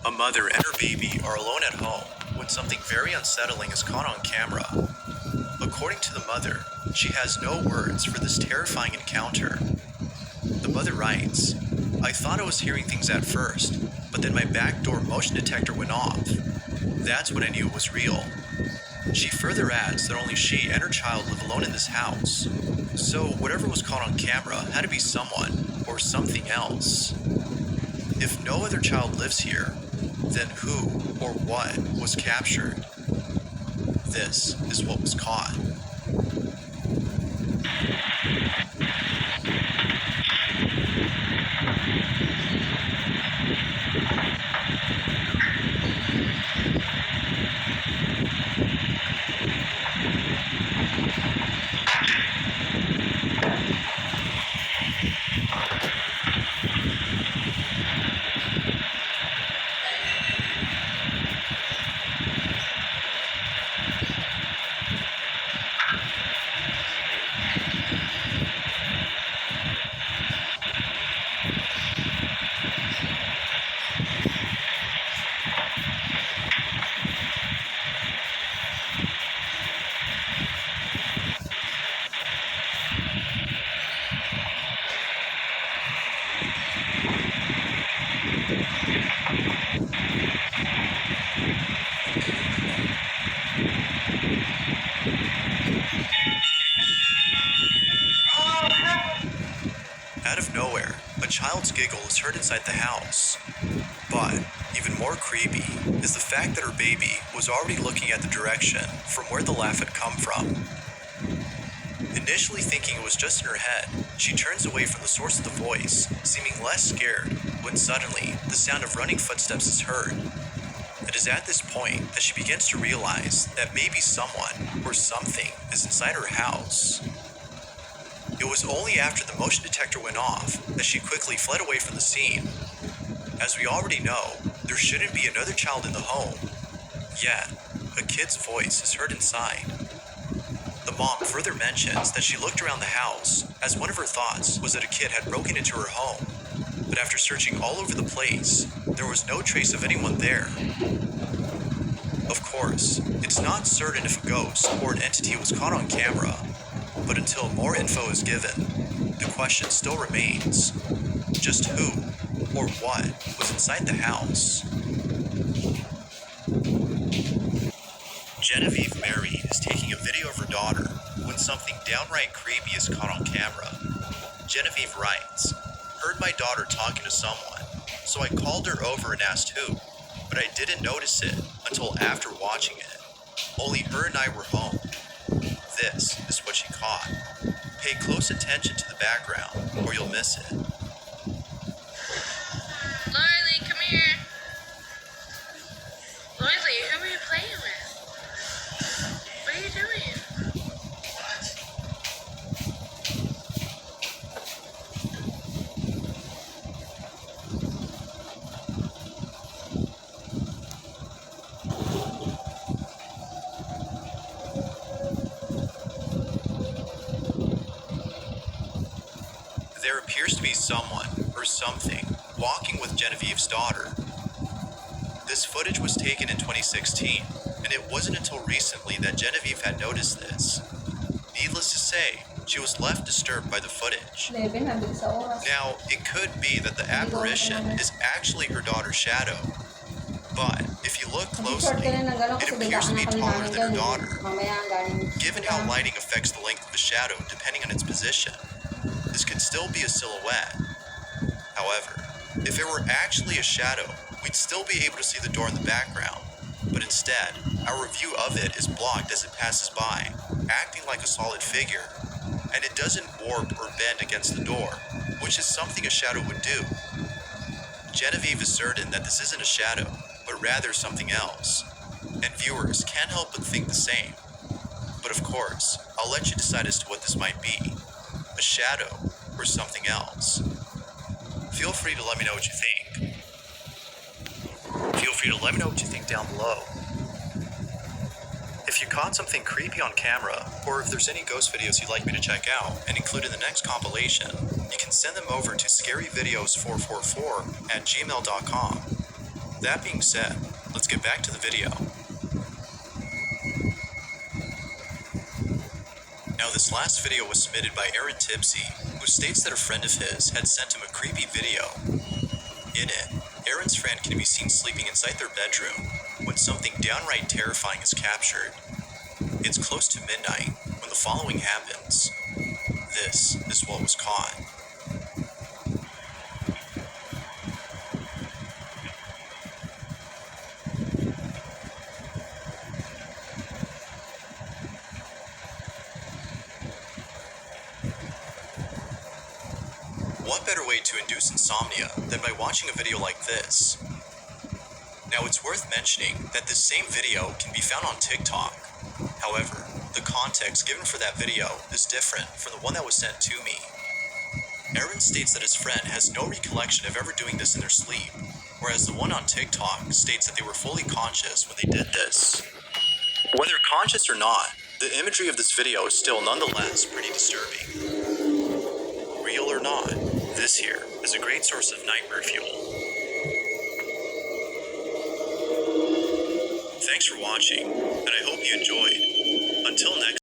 A mother and her baby are alone at home when something very unsettling is caught on camera. According to the mother, she has no words for this terrifying encounter. The mother writes, "I thought I was hearing things at first, but then my back door motion detector went off. That's when I knew it was real." She further adds that only she and her child live alone in this house. So whatever was caught on camera had to be someone or something else. If no other child lives here, then who or what was captured? This is what was caught. Out of nowhere, a child's giggle is heard inside the house. But even more creepy is the fact that her baby was already looking at the direction from where the laugh had come from. Initially thinking it was just in her head, she turns away from the source of the voice, seeming less scared, when suddenly the sound of running footsteps is heard. It is at this point that she begins to realize that maybe someone or something is inside her house. It was only after the motion detector went off that she quickly fled away from the scene. As we already know, there shouldn't be another child in the home. Yet, a kid's voice is heard inside. The mom further mentions that she looked around the house as one of her thoughts was that a kid had broken into her home. But after searching all over the place, there was no trace of anyone there. Of course, it's not certain if a ghost or an entity was caught on camera, but until more info is given, the question still remains: just who or what was inside the house? Genevieve Mary is taking a video of her daughter when something downright creepy is caught on camera. Genevieve writes, "Heard my daughter talking to someone, so I called her over and asked who, but I didn't notice it until after watching it. Only her and I were home. This is what she caught. Pay close attention to the background or you'll miss it." Lily, come here. Lily, who are you playing with? What are you doing? There appears to be someone or something walking with Genevieve's daughter. This footage was taken in 2016, and it wasn't until recently that Genevieve had noticed this. Needless to say, she was left disturbed by the footage. Now, it could be that the apparition is actually her daughter's shadow, but if you look closely, it appears to be taller than her daughter. Given how lighting affects the length of a shadow depending on its position, this could still be a silhouette. However, if it were actually a shadow, we'd still be able to see the door in the background, but instead, our view of it is blocked as it passes by, acting like a solid figure, and it doesn't warp or bend against the door, which is something a shadow would do. Genevieve is certain that this isn't a shadow, but rather something else, and viewers can't help but think the same. But of course, I'll let you decide as to what this might be, a shadow or something else. Feel free to let me know what you think. Feel free to let me know what you think down below. If you caught something creepy on camera, or if there's any ghost videos you'd like me to check out and include in the next compilation, you can send them over to scaryvideos444@gmail.com. That being said, let's get back to the video. Now, this last video was submitted by Aaron Tipsy, who states that a friend of his had sent him a creepy video. In it, Aaron's friend can be seen sleeping inside their bedroom when something downright terrifying is captured. It's close to midnight when the following happens. This is what was caught. What better way to induce insomnia than by watching a video like this? Now, it's worth mentioning that this same video can be found on TikTok. However, the context given for that video is different from the one that was sent to me. Aaron states that his friend has no recollection of ever doing this in their sleep, whereas the one on TikTok states that they were fully conscious when they did this. Whether conscious or not, the imagery of this video is still nonetheless pretty disturbing. Real or not, this here is a great source of nightmare fuel. Thanks for watching, and I hope you enjoyed. Until next